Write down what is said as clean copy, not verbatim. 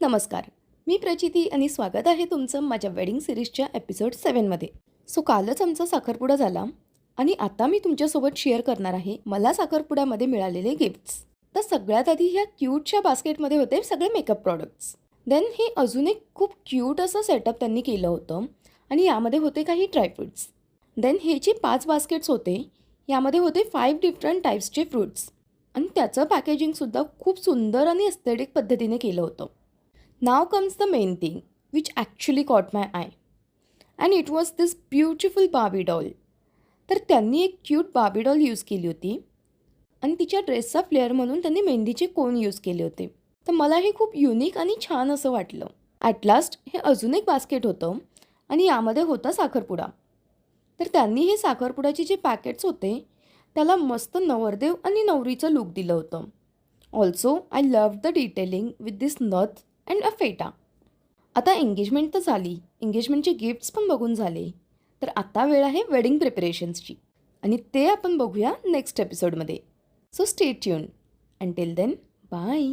नमस्कार. मी प्रचिती आणि स्वागत आहे तुमचं माझ्या वेडिंग सिरीजच्या एपिसोड 7मध्ये. कालच आमचा साखरपुडा झाला आणि आता मी तुमच्यासोबत शेअर करणार आहे मला साखरपुड्यामध्ये मिळालेले गिफ्ट्स. तर सगळ्यात आधी ह्या क्यूटच्या बास्केटमध्ये होते सगळे मेकअप प्रॉडक्ट्स. देन हे अजून एक खूप क्यूट असं सेटअप त्यांनी केलं होतं आणि यामध्ये होते काही ड्रायफ्रूट्स. देन हे जे 5 बास्केट्स होते यामध्ये होते 5 डिफरंट टाईप्सचे फ्रूट्स आणि त्याचं पॅकेजिंगसुद्धा खूप सुंदर आणि एस्थेटिक पद्धतीने केलं होतं. Now comes the main thing, which actually caught my eye. And it was this beautiful Barbie doll. तर त्यांनी एक क्यूट बार्बी डॉल यूज केली होती आणि तिच्या ड्रेसचा फ्लेअर म्हणून त्यांनी मेहंदीचे कोन यूज केले होते. तर मला हे खूप युनिक आणि छान असं वाटलं. ॲट लास्ट हे अजून एक बास्केट होतं आणि यामध्ये होता साखरपुडा. तर त्यांनी हे साखरपुड्याचे जे पॅकेट्स होते त्याला मस्त नवरदेव आणि नवरीचं लुक दिलं होतं. Also I love the detailing with this nath and अ फेटा. आता एंगेजमेंट तर झाली, एंगेजमेंटचे गिफ्ट्स पण बघून झाले. तर आता वेळ आहे वेडिंग प्रिपरेशन्सची आणि ते आपण बघूया नेक्स्ट एपिसोडमध्ये. So stay tune. Until then, bye.